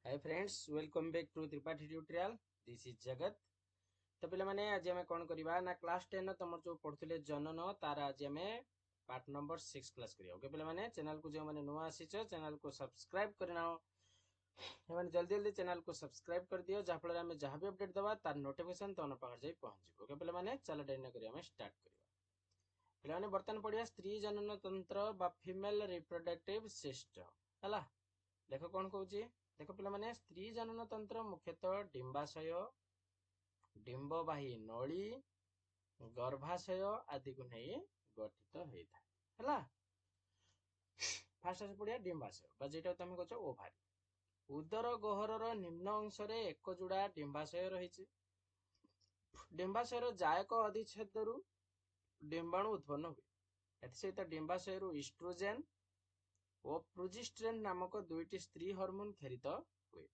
Hi friends, welcome back to Tripathi tutorial. This is Jagat. तो पे मैंने आज आम कौन करवा ना क्लास 10 तुम जो पढ़ुले जनन तार आज आम पार्ट नंबर 6 क्लास करिया। ओके पे मैंने चैनल को जो मैंने नुआ आसीच चैनल को सब्सक्राइब करना मैंने जल्दी जल्दी चैनल को सब्सक्राइब कर दियो जहाँफल आम जहाँ भी अपडेट दवा तार नोटिफिकेशन तुम पाखे जाई पहुंच। ओके पे मैंने चल डेरी करिया स्टार्ट करवा। पे बर्तमान पढ़िया स्त्री जनन तंत्र बा फीमेल रिप्रोडक्टिव सिस्टम है। देख कौन कौच देख पे स्त्री जनन तंत्र मुख्यतः डिंबाशय डिंबवाही नली गर्भाशय आदि को नहीं गठित होता है। फास्ट आस पड़िया डिंबाशय जेटा तुम कह ओभारी उदर गहरर निम्न अंश एक जोड़ा डिंबाशय रही। डिंबाशयर जायक अधिच्छेद डिंबाणु उत्पन्न हुए। सहित डिंबाशय इस्ट्रोजेन और प्रोजेस्टेरोन नामक दुईटी स्त्री हार्मोन खेरित हुए।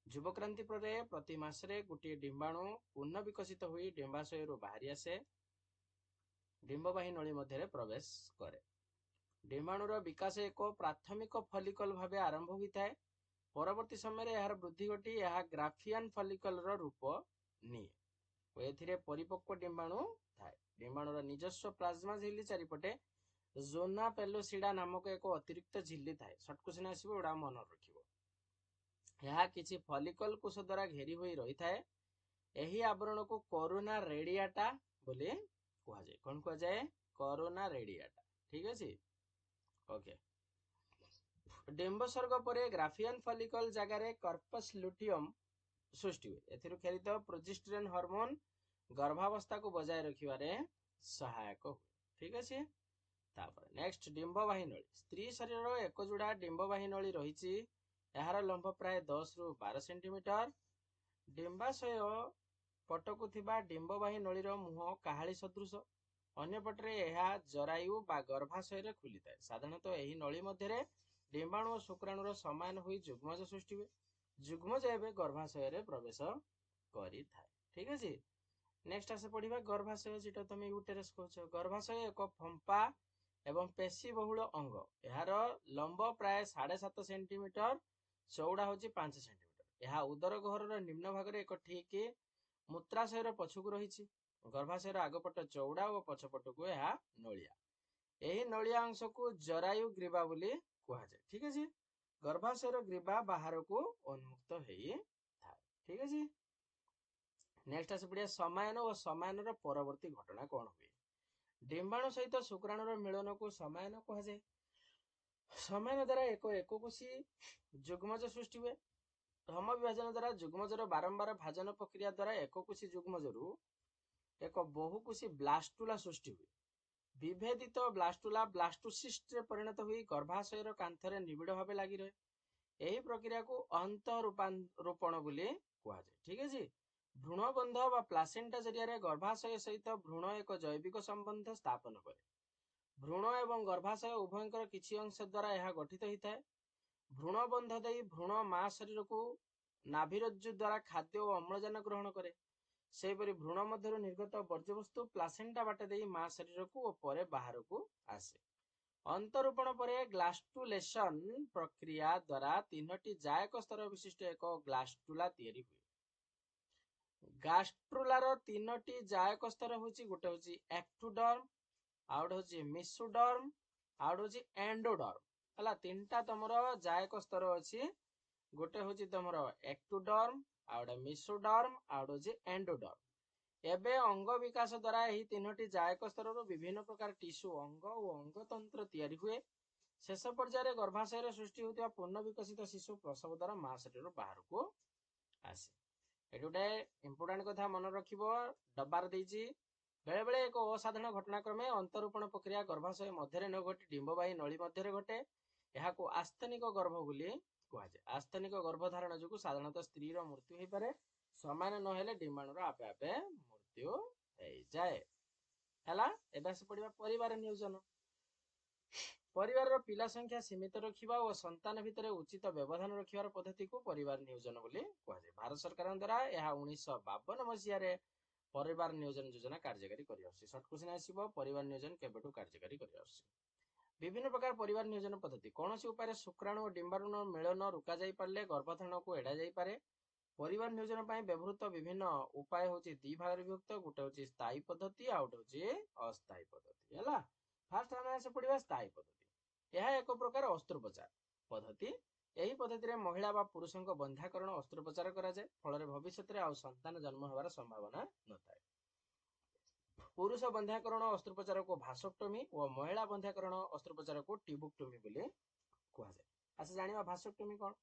युवक्रांति पर प्रति मासरे गोटे डिंबाणु पुनः विकसित हुई डिंबाशय बाहरी आसे डिंबवाही नली मध्य प्रवेश करे। डिंबाणुर विकास एक प्राथमिक फलिकल भाव आरंभ होता है। परवर्ती समय यार वृद्धि घटी यह ग्राफियन फलिकल रूप निए। एथिरे परिपक्व डिंबाणु थाए। डिंबाणुर निजस्व प्लाज्मा झिल्ली चारिपटे जोना पेलोसिडा नामक एक अतिरिक्त झिल्ली थाए। सर्ट क्वेश्चन आसीबो एडा मन रखिबो। यह किसी फलिकल कोष द्वारा घेरी हुई रही थाए। यही आवरण को कोरोना रेडियाटा बोली कहा जाए। कौन कहा जाए? Corona radiata. ठीक है। ओके। डिंबसर्ग पर ग्राफियन फलिकल जगार कर्पस लुटियम सृष्टि हुए। एथिरु खेरित प्रोजेस्टेरोन हार्मोन गर्भावस्था को बजाय रखिबारे सहायक हुए। ठीक है। तापर नेक्स्ट डिंबवाही नली। स्त्री शरीर एक जोड़ा डिंबवाही नली रही। यार लंब प्राय 10 रु 12 सेंटीमीटर। डिंबाशय पटकु थिबा डिंबवाही नलीर मुह काहाली सदृश। अन्य पटरे यह जरायु बा गर्भाशय खुली थाए। साधारणतः यही नली मध्य डिंबाणु और शुक्राणुर समान हुई जुग्मज सृष्टि हुए। जुग्मज एवं गर्भाशय प्रवेश करि थाए। ठीक है। नेक्स्ट आसे पढ़िबा गर्भाशय जेटा तुम यूटेरस कहछ। गर्भाशय एक फंपा एवं पेशी बहुल अंग। यार लंब प्राय 7.5 सेंटीमीटर चौड़ा हूँ 5 सेंटीमीटर। यह उदर गहरर निम्न भाग एक ठीक मूत्राशयर पछकू रही। गर्भाशयर आगपट चौड़ा और पछपट को यह नलिया। यही नलिया अंश को जरायु ग्रीवा बोली कहा जाए। ठीक है। गर्भाशयर ग्रीवा बाहर को उन्मुक्त होई थाए। ठीक है। नेक्स्ट आसे पड़िया समायन और समायन परवर्ती घटना कौन हुए। डिंबाणु सहित शुक्राणुर मिलन को समायन कहा जाए। समायन द्वारा एक एकोकोशी जुग्मज सृष्टि हुए। धम विभाजन द्वारा जुग्मजर बारंबार भाजन प्रक्रिया द्वारा एकोकोशी जुग्मजरु एक बहुकोशी ब्लास्टुला सृष्टि हुए। विभेदित ब्लास्टुला ब्लास्टोसिस्ट परिणत हुई गर्भाशयर कांथरे निबिड़ भाव लगी रहे। यही प्रक्रिया को अंतरूपारोपण बोली कहा जाए। ठीक है। भ्रूणबंध व प्लासेंटा जरिया गर्भाशय सहित भ्रूण एक जैविक संबंध स्थापन करे। भ्रूण एवं गर्भाशय उभयंकर किछि अंश द्वारा यह गठित होता है। भ्रूणबंध दे भ्रूण मां शरीर को नाभिरज्जु द्वारा खाद्य और अम्लजान ग्रहण करे। सेपरि भ्रूण मध्य निर्गत वर्ज्यवस्तु प्लासेंटा बाटे दे मां शरीर को और परे बाहर को आसे। अंतरूपण पर ग्लास्टुलेशन प्रक्रिया द्वारा 3टी जायक स्तर विशिष्ट एक ग्लास्टुला तैयारी हुए। गास्ट्रुलार 3टी जायक स्तर होची गोटे होची एक्टोडर्म आउट होची मिसोडर्म आउट होची एंडोडर्म। हला तीनटा तमरो जायक स्तर अछि। गोटे होची तमरो एक्टोडर्म आउट मिसोडर्म आउट होची एंडोडर्म। एबे अंग विकास द्वारा यही 3टी जायक स्तर विभिन्न प्रकार टिश्यू अंग और अंग तंत्र तैयारी हुए। शेष पर्यायर गर्भाशय सृष्टि होता पूर्ण विकसित शिशु प्रसव द्वारा मां शरीर बाहर को आसे। ये गोटे इंपोर्टेंट कथा मन रखिबो डब्बार देइछि। बेले बेले एक असाधारण घटनाक्रमे अंतरूपण प्रक्रिया गर्भाशय मध्य न घटी डिंबवाही नली मध्य घटे। यह आस्थनिक गर्भ बोली कहा जाए। आस्थनिक गर्भधारण जो साधारणतः स्त्री मृत्यु हो पारे। समान नहेले डिंबाणुर आपे आपे मृत्यु हो जाए। हैला एबे से पढ़िबा परिवार नियोजन। परिवार पिला संख्या सीमित रखिबा और संतान भितर उचित व्यवधान रखिबार पद्धति को परिवार नियोजन बोली कहा जाए। भारत सरकार द्वारा यह 1952 मसीह परिवार नियोजन योजना कार्यकारी करि आछि। शॉर्ट क्वेश्चन आसीबो परिवार नियोजन केबेटू कार्यकारी करि आछि। विभिन्न प्रकार परिवार नियोजन पद्धति कौन सी उपाय शुक्राणु और डिंबाणु मिलन रोका जाई पारे गर्भधारण को एड़ा जाई पारे। परिवार नियोजन ପାଇଁ ବ୍ୟବହୃତ ବିଭିନ୍ନ ଉପାୟ ହେଉଛି ଦି ଭାଗରେ ବିଭକ୍ତ। ଗୋଟେ ହେଉଛି ସ୍ଥାୟୀ ପଦ୍ଧତି ଆଉ ଗୋଟେ ହେଉଛି ଅସ୍ଥାୟୀ ପଦ୍ଧତି ହେଲା। ଫାର୍ଷ୍ଟ ଆମେ ଆସି ପଡ଼ିବା ସ୍ଥାୟୀ ପଦ୍ଧତି। ଏହା ଏକ ପ୍ରକାର ଅସ୍ତ୍ରୋପଚାର ପଦ୍ଧତି। ଏହି ପଦ୍ଧତିରେ ମହିଳା ବା ପୁରୁଷଙ୍କ ବନ୍ଧ୍ୟାକରଣ ଅସ୍ତ୍ରୋପଚାର କରାଯାଏ, ଫଳରେ ଭବିଷ୍ୟତରେ ଆଉ ସନ୍ତାନ ଜନ୍ମ ହେବାର ସମ୍ଭାବନା ନଥାଏ। पुरुष बंध्याकरण अस्त्रोपचार को भासोक्टोमी और महिला बंध्याकरण अस्त्रोपचार को ट्यूबोक्टोमी बोली कहुए। आसे जानिबा भासोक्टोमी कौन।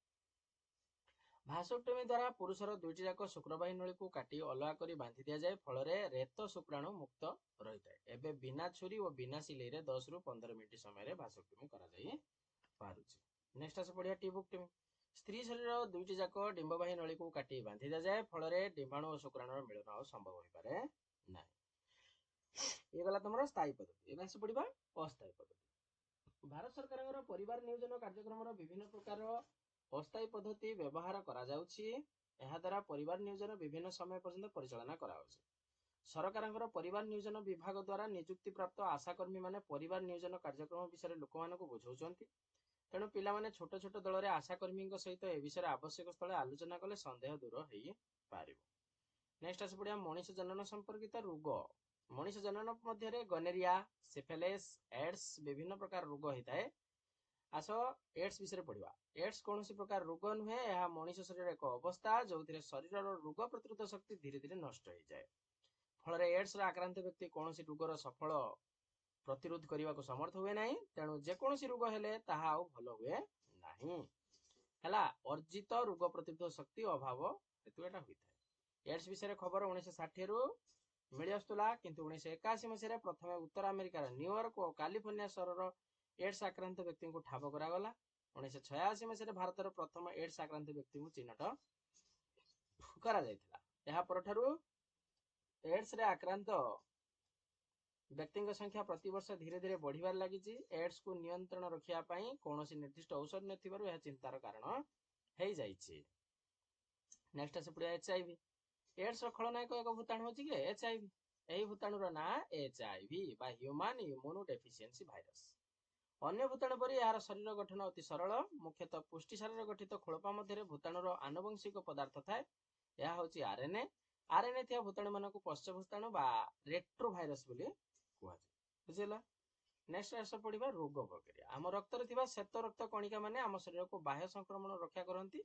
भासोक्टोमी द्वारा पुरुषर दुईटी जाक शुक्रवाही नली को काटी अलग कर बांधि दि जाए, फल रेत शुक्राणु मुक्त रही है। एवं बिना छुरी और बिना सिलाई 10 ରୁ 15 मिनिट समय भासोक्टोमी कर। नेक्स्ट आसे पढ़िया ट्यूबोक्टोमी। स्त्री शरीर दुईटी जाक डिंबवाही नली को काटी बांधि दि जाए, फल डिंबाणु और शुक्राणु मिलन आ संभव हो पारे ना। ये गला तुम स्थायी पद्धति। एवं पढ़ा अस्थायी पद्धति। भारत सरकार परिवार नियोजन कार्यक्रम विभिन्न प्रकार अस्थायी पद्धति व्यवहार करा जाउछि। एहा द्वारा परिवार नियोजन विभिन्न समय पर्यंत परिचालना करा होछि। सरकार परिवार नियोजन विभाग द्वारा नियुक्ति प्राप्त आशाकर्मी माने परिवार नियोजन कार्यक्रम विषय लोक मानक बुझाउछन्ति। तेणु पिला माने छोट छोट दल रे आशाकर्मी सहित ए विषय आवश्यक स्थल आलोचना कले संदेह दूर होई पारिबो। नेक्स्ट आसे पड़िया मनीष जनन संपर्कित रोग। मनीष जनन मध्य गनेरिया, सिफिलिस, एड्स विभिन्न प्रकार रोग होता है। आस एड्स विषय पढ़ा। एड्स कौन सी प्रकार रोग नुहे, यह मनीष शरीर एक अवस्था जो शरीर रोग प्रतिरोध शक्ति धीरे धीरे नष्ट हो जाए। फल एड्स आक्रांत व्यक्ति कौन सी रोगर सफल प्रतिरोध करने को समर्थ हुए ना। तेणु जेकोसी रोग हेले ताहा आउ भल हुए ना। अर्जित रोग प्रतिरोध शक्ति अभाव हेतु एटा होता है। एड्स विषय खबर 1960 रु मिली आसुला, किंतु 1981 मसीह प्रथम उत्तर अमेरिकार न्यूयॉर्क और कैलिफोर्निया सहर एड्स आक्रांत व्यक्ति को ठाब करागला। 1986 मसीह भारत प्रथम एड्स आक्रांत व्यक्ति को चिन्हट करा जायतिला। यहा परठारु एड्स रे आक्रांत व्यक्ति संख्या प्रति वर्ष धीरे धीरे बढ़िबार लागिछि। एड्स को नियंत्रण रखिया पई कोनोसी निर्दिष्ट औषध नथिबारु यह चिंतार कारण हेइ जाइछि। नेक्स्ट से पड़िया एचआईवी। एड्स खलनायक एक भूताणु होछि कि एचआईवी। एही भूताणुर ना एचआईवी बा ह्यूमन इम्यूनो डेफिशिएंसी भाइरस। अन्य भूताणु परि यार शरीर गठन अति सरल। मुख्यतः पुष्टि शरीर गठित खोलपा मध्य भूताणुर आनुवंशिक पदार्थ थाए। यह होछि आरएनए। आरएनए थिया भूताणु मानक पश्च भूताणु बा रेट्रो भाइरस बोली कहै। बुझिला। नेक्स्ट आस पढ़िबा रोग प्रक्रिया। आम रक्त रे थिबा श्वेत रक्त कणिका माने आम शरीर को बाह्य संक्रमण रक्षा करंती,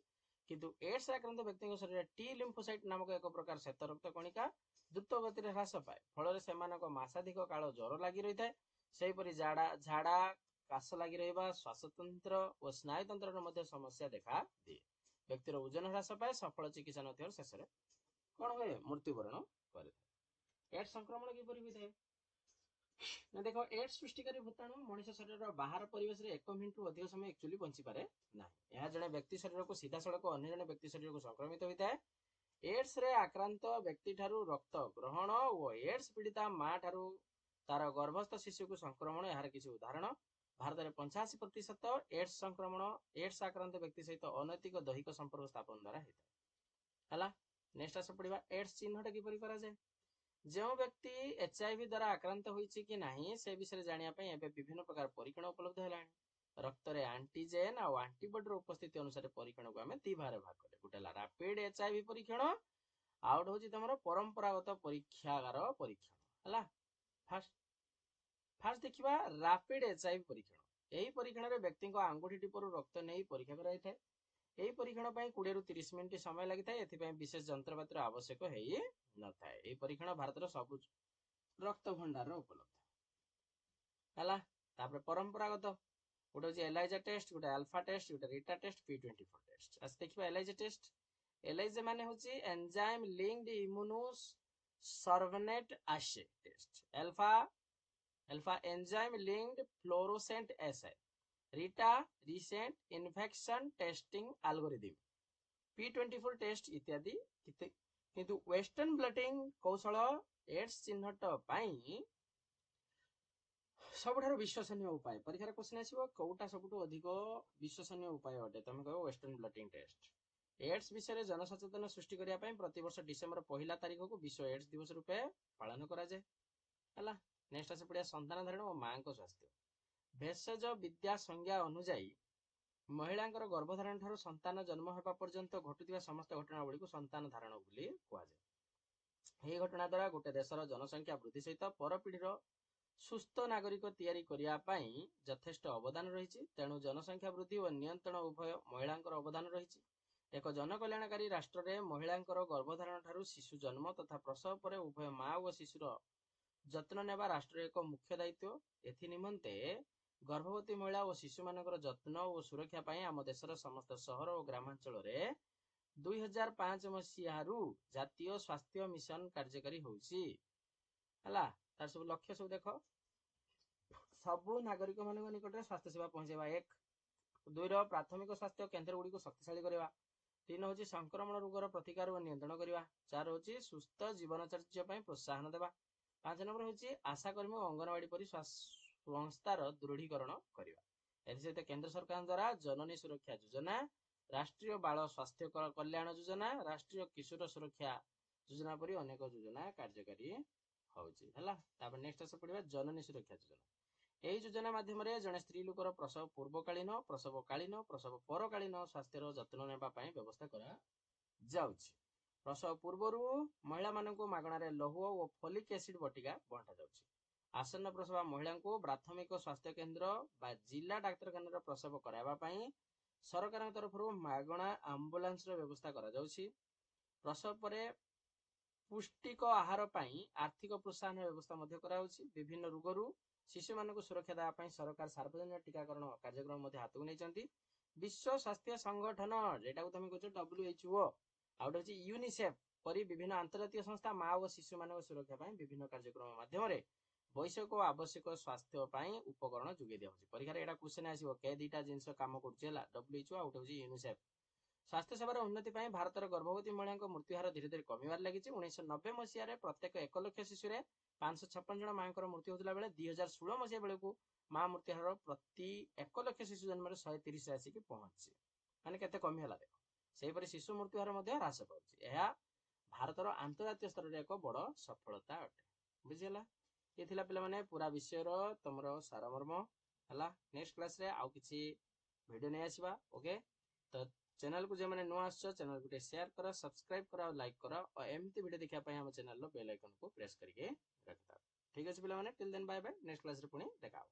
किंतु एड्स आक्रांत व्यक्ति शरीर टी लिम्फोसाइट नामक एक प्रकार श्वेत रक्त कणिका द्रुत गति ह्रास पाए। फल से मासाधिक काल ज्वर लगी रही है। सेहीपरि झाड़ा काश लगी रहा, श्वासतंत्र और स्नायुतंत्र समस्या देखा दिए। व्यक्तिर ओजन ह्रास पाए। सफल चिकित्सा न शेष में कौन हुए मृत्युवरण करे। एड्स संक्रमण किपरि होता है ना। देखो एड्स सृष्टिकारी भूताणु मनुष्य शरीर बाहर परिवेश रे 1 मिनिट अधिक समय एक्चुअली बंची पारे ना। यह जने व्यक्ति शरीर को सीधा सड़क अन्य जने व्यक्ति शरीर को संक्रमित होता है। एड्स रे आक्रांत व्यक्ति ठारू रक्त ग्रहण और एड्स पीड़िता मां ठारू तार गर्भस्थ शिशु को संक्रमण यार किसी उदाहरण। भारत में 85% एड्स संक्रमण एड्स आक्रांत व्यक्ति सहित अनैतिक दैहिक संपर्क स्थापन द्वारा होता है। नेक्स्ट आस पढ़ा एड्स चिन्हट किपरि करा जाए। जो व्यक्ति एचआईवी द्वारा आक्रांत होइछि कि नाही से विषय जानिया पई एबे विभिन्न प्रकार परीक्षण उपलब्ध हेलानी। रक्त रे एंटीजेन और एंटीबॉडी उपस्थिति अनुसार परीक्षण को हमें 2 भाग करे। गोटे रैपिड एचआईवी परीक्षण आउट होछि तमरो परंपरागत परीक्षागार परीक्षण हला। फास्ट देखिबा रैपिड एचआईवी परीक्षण। एही परीक्षण रे व्यक्ति को अंगूठी टिपरु रक्त नै परीक्षा कराई थाए। एही परीक्षण पई 20 ରୁ 30 मिनिट समय लागि थाए। एथि पई विशेष यंत्रपातिर आवश्यक हेई न थाए। एही परीक्षण भारत रो सब रक्त भंडार रो उपलब्ध हला। तापर परंपरागत गोटे होछि एलाइजा टेस्ट, गोटे अल्फा टेस्ट, गोटे रीटा टेस्ट, P24 टेस्ट। आज देखिबा एलाइजा टेस्ट। एलाइजा माने होछि enzyme linked immunosorbent assay test. Alpha enzyme linked fluorescent assay. RITA recent infection testing algorithm. P24 test इत्यादि। किंतु वेस्टर्न ब्लटिंग कौशल एड्स चिन्हट पाई सबुठारु विश्वसनीय उपाय। परीक्षा क्वेश्चन आसीबो कोउटा सबुठु अधिक विश्वसनीय उपाय अटे, तमे कहबो वेस्टर्न ब्लटिंग टेस्ट। एड्स विषय जनसचेतन सृष्टि करिया पई प्रति वर्ष डिसेंबर 1 तारिख को विश्व एड्स दिवस रूपे पालन करा जाय हला। नेक्स्ट आसे पड़िया संतान धारण और मां को स्वास्थ्य। ଭେଷଜ ବିଦ୍ୟା ସଂଜ୍ଞା ଅନୁଯାୟୀ ମହିଳାଙ୍କର ଗର୍ଭଧାରଣ ଠାରୁ ସନ୍ତାନ ଜନ୍ମ ହେବା ପର୍ଯ୍ୟନ୍ତ ଘଟୁଥିବା ସମସ୍ତ ଘଟଣାବଳୀକୁ ସନ୍ତାନ ଧାରଣ ବୋଲି କୁହାଯାଏ। ଏହି ଘଟଣା ଦ୍ୱାରା ଗୋଟେ ଦେଶର ଜନସଂଖ୍ୟା ବୃଦ୍ଧି ସହିତ ପରପିଢ଼ିର ସୁସ୍ଥ ନାଗରିକ ତିଆରି କରିବା ପାଇଁ ଯଥେଷ୍ଟ ଅବଦାନ ରହିଛି। ତେଣୁ ଜନସଂଖ୍ୟା ବୃଦ୍ଧି ଓ ନିୟନ୍ତ୍ରଣ ଉଭୟ ମହିଳାଙ୍କର ଅବଦାନ ରହିଛି। ଏକ ଜନକଲ୍ୟାଣକାରୀ ରାଷ୍ଟ୍ରରେ ମହିଳାଙ୍କର ଗର୍ଭଧାରଣ ଠାରୁ ଶିଶୁ ଜନ୍ମ ତଥା ପ୍ରସବ ପରେ ଉଭୟ ମା ଓ ଶିଶୁର ଯତ୍ନ ନେବା ରାଷ୍ଟ୍ରର ଏକ ମୁଖ୍ୟ ଦାୟିତ୍ୱ। ଏଥି ନିମନ୍ତେ ଗର୍ଭବତୀ ମହିଳା ଓ ଶିଶୁମାନଙ୍କର ଯତ୍ନ ଓ ସୁରକ୍ଷା ପାଇଁ ଆମ ଦେଶର ସମସ୍ତ ସହର ଓ ଗ୍ରାମାଞ୍ଚଳରେ 2005 ମସିହାରୁ ଜାତୀୟ ସ୍ୱାସ୍ଥ୍ୟ ମିଶନ କାର୍ଯ୍ୟକାରୀ ହେଉଛି। ହେଲା, ତାର ସବୁ ଲକ୍ଷ୍ୟ ସବୁ ଦେଖ। ସବୁ ନାଗରିକ ମାନଙ୍କ ନିକଟରେ ସ୍ୱାସ୍ଥ୍ୟ ସେବା ପହଞ୍ଚାଇବା 1। 2 ପ୍ରାଥମିକ ସ୍ୱାସ୍ଥ୍ୟ କେନ୍ଦ୍ର ଗୁଡ଼ିକୁ ଶକ୍ତିଶାଳୀ କରିବା। 3 ହେଉଛି ସଂକ୍ରମଣ ରୋଗର ପ୍ରତିକାର ଓ ନିୟନ୍ତ୍ରଣ କରିବା। 4 ହେଉଛି ସୁସ୍ଥ ଜୀବନଚର୍ଯ୍ୟା ପାଇଁ ପ୍ରୋତ୍ସାହନ ଦେବା। 5 ନମ୍ବର ହେଉଛି ଆଶାକର୍ମୀ ଓ ଅଙ୍ଗନବାଡି ପରି ସଂସ୍ଥାର ଦୃଢୀକରଣ କରିବା। ଏଥିସହିତ କେନ୍ଦ୍ର ସରକାରଙ୍କ ଦ୍ୱାରା ଜନନୀ ସୁରକ୍ଷା ଯୋଜନା, ରାଷ୍ଟ୍ରୀୟ ବାଳ ସ୍ୱାସ୍ଥ୍ୟ କଲ୍ୟାଣ ଯୋଜନା, ରାଷ୍ଟ୍ରୀୟ କିଶୋର ସୁରକ୍ଷା ଯୋଜନା ପରି ଅନେକ ଯୋଜନା କାର୍ଯ୍ୟକାରୀ ହଉଛି। ହେଲା, ତାପରେ ନେକ୍ସଟ ଆସ ପଢିବା ଜନନୀ ସୁରକ୍ଷା ଯୋଜନା। ଏହି ଯୋଜନା ମାଧ୍ୟମରେ ଜଣେ ସ୍ତ୍ରୀ ଲୋକର ପ୍ରସବ ପୂର୍ବକାଳୀନ, ପ୍ରସବକାଳୀନ, ପ୍ରସବ ପରକାଳୀନ ସ୍ୱାସ୍ଥ୍ୟର ଯତ୍ନ ନେବା ପାଇଁ ବ୍ୟବସ୍ଥା କରାଯାଉଛି। ପ୍ରସବ ପୂର୍ବରୁ ମହିଳାମାନଙ୍କୁ ମାଗଣାରେ ଲୌହ ଓ ଫୋଲିକ ଏସିଡ ବଟିକା ବଣ୍ଟାଯାଉଛି। ଆସନ୍ନ ପ୍ରସବ ମହିଳାଙ୍କୁ ପ୍ରାଥମିକ ସ୍ୱାସ୍ଥ୍ୟ କେନ୍ଦ୍ର ବା ଜିଲ୍ଲା ଡାକ୍ତରଖାନାରେ ପ୍ରସବ କରାଇବା ପାଇଁ ସରକାରଙ୍କ ତରଫରୁ ମାଗଣା ଆମ୍ବୁଲାନ୍ସର ବ୍ୟବସ୍ଥା କରାଯାଉଛି। ପ୍ରସବ ପରେ ପୁଷ୍ଟିକ ଆହାର ପାଇଁ ଆର୍ଥିକ ପ୍ରୋତ୍ସାହନ ବ୍ୟବସ୍ଥା ମଧ୍ୟ କରାଯାଉଛି। ବିଭିନ୍ନ ରୋଗରୁ ଶିଶୁମାନଙ୍କୁ ସୁରକ୍ଷା ଦେବା ପାଇଁ ସରକାର ସାର୍ବଜନୀନ ଟିକାକରଣ କାର୍ଯ୍ୟକ୍ରମ ମଧ୍ୟ ହାତକୁ ନେଇଛନ୍ତି। ବିଶ୍ୱ ସ୍ୱାସ୍ଥ୍ୟ ସଂଗଠନ, ଯେଟାକୁ ତମେ କହୁଛ WHO, ଆଉ ଗୋଟେ ହେଉଛି ୟୁନିସେଫ ପରି ବିଭିନ୍ନ ଆନ୍ତର୍ଜାତିକ ସଂସ୍ଥା ମା ଓ ଶିଶୁମାନଙ୍କ ସୁରକ୍ଷା ପାଇଁ ବିଭିନ୍ନ କାର୍ଯ୍ୟକ୍ରମ ମାଧ୍ୟମରେ ବୈଷୟିକ ଓ ଆବଶ୍ୟକ ସ୍ୱାସ୍ଥ୍ୟ ପାଇଁ ଉପକରଣ ଯୋଗାଇ ଦିଆଯାଉଛି। ପରୀକ୍ଷାରେ ଏଇଟା କ୍ୱେଶ୍ଚନ ଆସିବ, କେ ଦିଟା ଜିନିଷ କାମ କରୁଛି। ହେଲା, WHO ଆଉ ଗୋଟେ ହେଉଛି ୟୁନିସେଫ। ସ୍ୱାସ୍ଥ୍ୟ ସେବାର ଉନ୍ନତି ପାଇଁ ଭାରତର ଗର୍ଭବତୀ ମହିଳାଙ୍କ ମୃତ୍ୟୁହାର ଧୀରେ ଧୀରେ କମିବାରେ ଲାଗିଛି। 1990 ମସିହାରେ ପ୍ରତ୍ୟେକ 1 ଲକ୍ଷ ଶିଶୁରେ 556 ଜଣ ମାଙ୍କର ମୃତ୍ୟୁ ହେଉଥିଲା ବେଳେ 2016 ମସିହା ବେଳକୁ ମା ମୃତ୍ୟୁହାର ପ୍ରତି 1 ଲକ୍ଷ ଶିଶୁ ଜନ୍ମରେ 130 ଆସିକି ପହଞ୍ଚିଛି। ମାନେ କେତେ କମି ହେଲା ଦେଖ। ସେହିପରି ଶିଶୁ ମୃତ୍ୟୁହାର ମଧ୍ୟ ହ୍ରାସ ପାଉଛି। ଏହା ଭାରତର ଆନ୍ତର୍ଜାତୀୟ ସ୍ତରରେ ଏକ ବଡ ସଫଳତା ଅଟେ। ବୁଝିହେଲା? ଏ ଥିଲା ପିଲାମାନେ ପୁରା ବିଷୟର ତମର ସାରମର୍ମ। ହେଲା, ନେକ୍ସଟ କ୍ଲାସରେ ଆଉ କିଛି ଭିଡିଓ ନେଇ ଆସିବା। ଓକେ, ତ ଚ୍ୟାନେଲକୁ ଯେଉଁମାନେ ନୂଆ ଆସୁଛ ଚ୍ୟାନେଲକୁ ଟିକେ ସେୟାର କର, ସବସ୍କ୍ରାଇବ କର ଆଉ ଲାଇକ୍ କର। ଆଉ ଏମିତି ଭିଡିଓ ଦେଖିବା ପାଇଁ ଆମ ଚ୍ୟାନେଲର ବେଲ୍ ଆଇକନକୁ ପ୍ରେସ୍ କରିକି ରଖିଥାଅ। ଠିକ ଅଛି ପିଲାମାନେ, till then bye bye. Next କ୍ଲାସରେ ପୁଣି ଦେଖା ହବ।